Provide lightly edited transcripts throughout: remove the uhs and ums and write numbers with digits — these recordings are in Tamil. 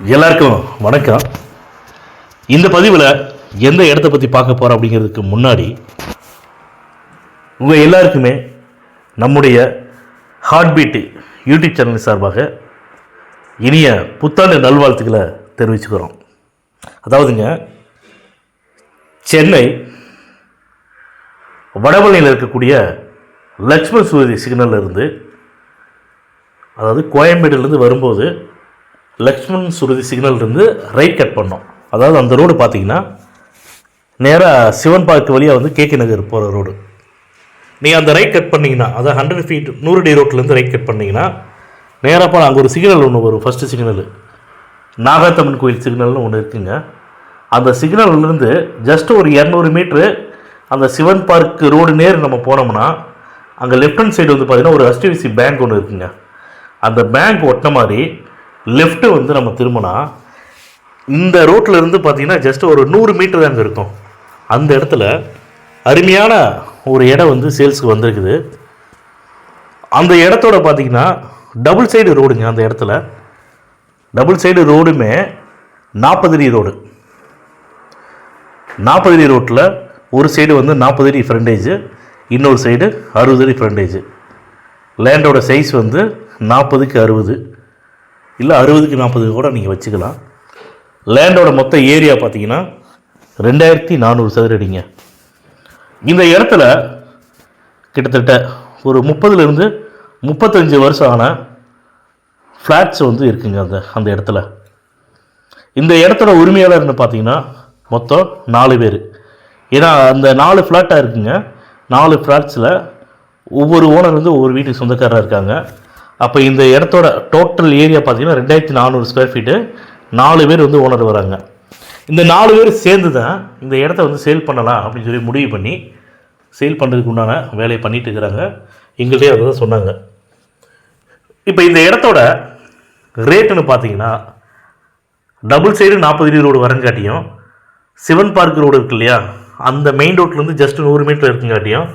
எல்லாருக்கும் வணக்கம். இந்த பதிவில் எந்த இடத்த பற்றி பார்க்க போகிறோம் அப்படிங்கிறதுக்கு முன்னாடி உங்கள் எல்லாருக்குமே நம்முடைய ஹார்ட்பீட் யூடியூப் சேனல் சார்பாக இனிய புத்தாண்டு நல்வாழ்த்துக்களை தெரிவிச்சுக்கிறோம். அதாவதுங்க, சென்னை வடபழனியில் இருக்கக்கூடிய லக்ஷ்மண் சுருதி சிக்னலில் இருந்து, அதாவது கோயம்பேடுலேருந்து வரும்போது லக்ஷ்மண் சுருதி சிக்னல்லேருந்து ரைட் கட் பண்ணோம். அதாவது அந்த ரோடு பார்த்தீங்கன்னா நேராக சிவன் பார்க் வழியாக வந்து கேகே நகர் போகிற ரோடு. நீங்கள் அந்த ரைட் கட் பண்ணிங்கன்னா, அதாவது 100 ஃபீட் 100 அடி ரோட்லேருந்து ரைட் கட் பண்ணிங்கன்னா நேராக போனால் அங்கே ஒரு சிக்னல் ஒன்று வரும். ஃபஸ்ட்டு சிக்னல் நாகாத்தம்மன் கோயில் சிக்னல்னு ஒன்று இருக்குங்க. அந்த சிக்னல்லேருந்து ஜஸ்ட் ஒரு 200 மீட்ரு அந்த சிவன் பார்க் ரோடு நேர் நம்ம போனோம்னா அங்கே லெஃப்ட் ஹேண்ட் சைடு வந்து பார்த்திங்கன்னா ஒரு HDFC பேங்க் ஒன்று இருக்குங்க. அந்த பேங்க் ஒட்டின மாதிரி லெஃப்ட்டு வந்து நம்ம திரும்பினா இந்த ரோட்டில் இருந்து பார்த்திங்கன்னா ஜஸ்ட் ஒரு 100 மீட்டர் தாங்க இருக்கும். அந்த இடத்துல அருமையான ஒரு இடம் வந்து சேல்ஸுக்கு வந்திருக்குது. அந்த இடத்தோட பார்த்திங்கன்னா டபுள் சைடு ரோடுங்க. அந்த இடத்துல டபுள் சைடு ரோடுமே 40 அடி ரோடு. 40 அடி ரோட்டில் ஒரு சைடு வந்து 40 அடி ஃப்ரண்டேஜ், இன்னொரு சைடு 60 அடி ஃப்ரண்டேஜ். லேண்டோட சைஸ் வந்து 40க்கு 60, இல்லை 60க்கு 40 கூட நீங்கள் வச்சுக்கலாம். லேண்டோட மொத்த ஏரியா பார்த்தீங்கன்னா 2400 சதுர அடிங்க. இந்த இடத்துல கிட்டத்தட்ட ஒரு 30லேருந்து 35 வருஷம் ஆன ஃப்ளாட்ஸ் வந்து இருக்குங்க. அந்த இடத்துல இந்த இடத்தோட உரிமையாளர்னு பார்த்தீங்கன்னா மொத்தம் 4 பேர். ஏன்னா அந்த 4 ஃப்ளாட்டாக இருக்குங்க. 4 ஃப்ளாட்ஸில் ஒவ்வொரு ஓனர் வந்து ஒவ்வொரு வீட்டுக்கு சொந்தக்காரராக இருக்காங்க. அப்போ இந்த இடத்தோட டோட்டல் ஏரியா பார்த்தீங்கன்னா 2400 ஸ்கொயர் ஃபீட்டு. 4 பேர் வந்து ஓனர் வராங்க. இந்த 4 பேர் சேர்ந்து தான் இந்த இடத்த வந்து சேல் பண்ணலாம் அப்படின்னு சொல்லி முடிவு பண்ணி சேல் பண்ணுறதுக்கு உண்டான வேலையை பண்ணிகிட்டு இருக்கிறாங்க. எங்கள்கிட்டே அதை தான் சொன்னாங்க. இப்போ இந்த இடத்தோட ரேட்டுன்னு பார்த்தீங்கன்னா டபுள் சைடு 40 அடி ரோடு வரங்காட்டியும், சிவன் பார்க் ரோடு இருக்கு இல்லையா, அந்த மெயின் ரோட்லேருந்து ஜஸ்ட் 100 மீட்டர் இருக்குங்காட்டியும்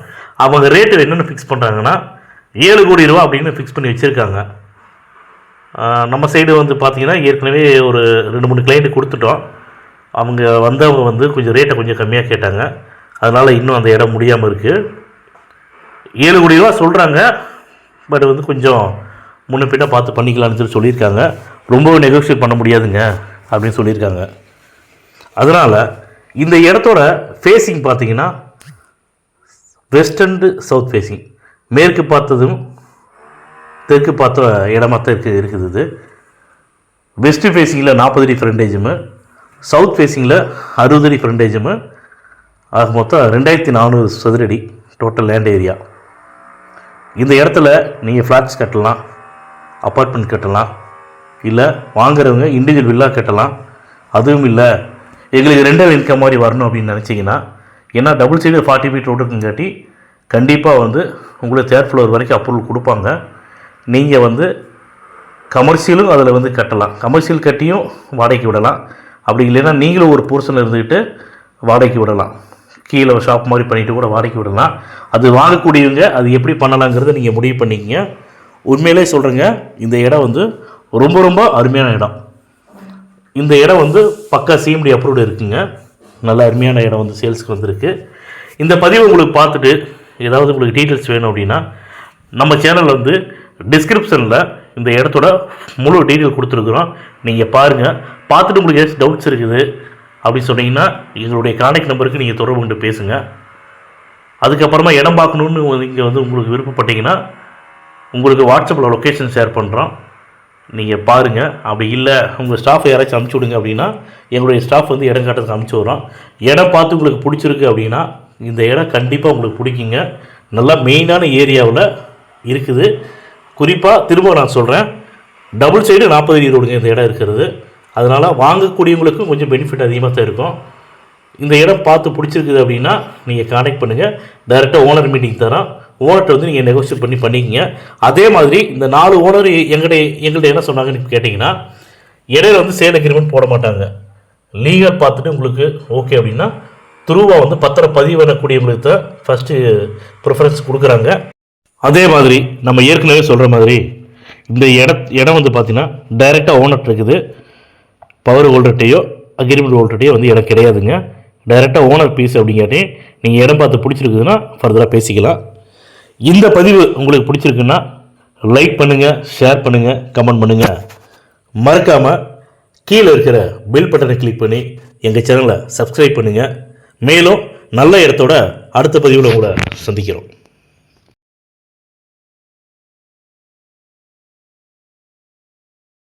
அவங்க ரேட்டு என்னென்னு ஃபிக்ஸ் பண்ணுறாங்கன்னா 7 கோடி ரூபா அப்படின்னு ஃபிக்ஸ் பண்ணி வச்சுருக்காங்க. நம்ம சைடு வந்து பார்த்திங்கன்னா ஏற்கனவே ஒரு 2-3 கிளைண்ட்டு கொடுத்துட்டோம். அவங்க வந்தவங்க வந்து கொஞ்சம் ரேட்டை கொஞ்சம் கம்மியாக கேட்டாங்க. அதனால் இன்னும் அந்த இடம் முடியாமல் இருக்குது. 7 கோடி ரூபா சொல்கிறாங்க. பட் வந்து கொஞ்சம் முன்ன பின்ன பார்த்து பண்ணிக்கலான்னு சொல்லியிருக்காங்க. ரொம்பவும் நெகோஷியேட் பண்ண முடியாதுங்க அப்படின்னு சொல்லியிருக்காங்க. அதனால் இந்த இடத்தோட ஃபேஸிங் பார்த்திங்கன்னா வெஸ்ட் அண்டு சவுத் ஃபேஸிங், மேற்கு பார்த்ததும் தெற்கு பார்த்த இடமா தான் இருக்குது. இது வெஸ்ட் ஃபேஸிங்கில் 40 அடி ஃப்ரண்டேஜும், சவுத் ஃபேஸிங்கில் 60 அடி ஃப்ரண்டேஜும், ஆக மொத்தம் 2400 சதுர அடி டோட்டல் லேண்ட் ஏரியா. இந்த இடத்துல நீங்கள் ஃப்ளாட்ஸ் கட்டலாம், அப்பார்ட்மெண்ட் கட்டலாம், இல்லை வாங்குறவங்க இண்டிவிஜுவல் வில்லா கட்டலாம். அதுவும் இல்லை எங்களுக்கு ரெண்டல் இன்கம் மாதிரி வரணும் அப்படின்னு நினச்சிங்கன்னா, ஏன்னா டபுள் சைடு 40 ஃபீட் ரோடுக்குங்காட்டி கண்டிப்பாக வந்து உங்களுக்கு 3rd ஃப்ளோர் வரைக்கும் அப்ரூவல் கொடுப்பாங்க. நீங்கள் வந்து கமர்ஷியலும் அதில் வந்து கட்டலாம். கமர்ஷியல் கட்டியும் வாடகைக்கு விடலாம். அப்படி இல்லைன்னா நீங்களும் ஒரு போர்ஷனில் இருந்துக்கிட்டு வாடகைக்கு விடலாம். கீழே ஷாப் மாதிரி பண்ணிவிட்டு கூட வாடகைக்கு விடலாம். அது வாங்கக்கூடியவங்க அது எப்படி பண்ணலாங்கிறத நீங்கள் முடிவு பண்ணிக்கிங்க. உண்மையிலே சொல்கிறேங்க, இந்த இடம் வந்து ரொம்ப ரொம்ப அருமையான இடம். இந்த இடம் வந்து பக்கா CMD அப்ரூவ்டு இருக்குங்க. நல்ல அருமையான இடம் வந்து சேல்ஸுக்கு வந்திருக்கு. இந்த பதிவு உங்களுக்கு பார்த்துட்டு ஏதாவது உங்களுக்கு டீட்டெயில்ஸ் வேணும் அப்படின்னா நம்ம சேனலில் வந்து டிஸ்கிரிப்ஷனில் இந்த இடத்தோட முழு டீட்டெயில் கொடுத்துருக்குறோம். நீங்கள் பாருங்கள். பார்த்துட்டு உங்களுக்கு ஏதாச்சும் டவுட்ஸ் இருக்குது அப்படின்னு சொன்னீங்கன்னா எங்களுடைய கான்டாக்ட் நம்பருக்கு நீங்கள் தொடர்பு கொண்டு பேசுங்க. அதுக்கப்புறமா இடம் பார்க்கணுன்னு இங்கே வந்து உங்களுக்கு விருப்பப்பட்டீங்கன்னா உங்களுக்கு வாட்ஸ்அப்பில் லொக்கேஷன் ஷேர் பண்ணுறோம். நீங்கள் பாருங்கள். அப்படி இல்லை உங்கள் ஸ்டாஃப் யாராச்சும் அனுப்பிச்சி விடுங்க அப்படின்னா எங்களுடைய ஸ்டாஃப் வந்து இடம் காட்டுறதுக்கு அனுப்பிச்சி விட்றோம். இடம் பார்த்து உங்களுக்கு பிடிச்சிருக்கு அப்படின்னா இந்த இடம் கண்டிப்பாக உங்களுக்கு பிடிக்குங்க. நல்லா மெயினான ஏரியாவில் இருக்குது. குறிப்பாக திரும்ப நான் சொல்கிறேன், டபுள் சைடு 40 அடி ரோடுங்க இந்த இடம் இருக்கிறது. அதனால் வாங்கக்கூடியவங்களுக்கும் கொஞ்சம் பெனிஃபிட் அதிகமாக தான் இருக்கும். இந்த இடம் பார்த்து பிடிச்சிருக்குது அப்படின்னா நீங்கள் கான்டாக்ட் பண்ணுங்கள். டைரெக்டாக ஓனர் மீட்டிங் தரோம். ஓனர்கிட்ட வந்து நீங்கள் நெகோஷியேட் பண்ணி பண்ணிக்கங்க. அதே மாதிரி இந்த 4 ஓனர் எங்கள்கிட்ட என்ன சொன்னாங்கன்னு கேட்டிங்கன்னா, இடையில வந்து சேல் அக்ரிமெண்ட் போட மாட்டாங்க. லீகல் பார்த்துட்டு உங்களுக்கு ஓகே அப்படின்னா த்ரூவாக வந்து பத்திரம் பதிவு பண்ணக்கூடியவங்களுக்கு தான் ஃபஸ்ட்டு ப்ரிஃபரன்ஸ் கொடுக்குறாங்க. அதே மாதிரி நம்ம ஏற்கனவே சொல்கிற மாதிரி இந்த இடம் வந்து பார்த்திங்கன்னா டைரெக்டாக ஓனர் இருக்குது. பவர் ஹோல்டர்ட்டையோ அக்ரிமெண்ட் ஹோல்டர்ட்டையோ வந்து இடம் கிடையாதுங்க. டைரெக்டாக ஓனர் பீஸ் அப்படிங்காட்டி நீங்கள் இடம் பார்த்து பிடிச்சிருக்குதுன்னா ஃபர்தராக பேசிக்கலாம். இந்த பதிவு உங்களுக்கு பிடிச்சிருக்குன்னா லைக் பண்ணுங்கள், ஷேர் பண்ணுங்கள், கமெண்ட் பண்ணுங்கள். மறக்காமல் கீழே இருக்கிற பெல் பட்டனை கிளிக் பண்ணி எங்கள் சேனலை சப்ஸ்கிரைப் பண்ணுங்கள். மேலும் நல்ல இடத்தோட அடுத்த பதிவில் உங்களை சந்திக்கிறோம்.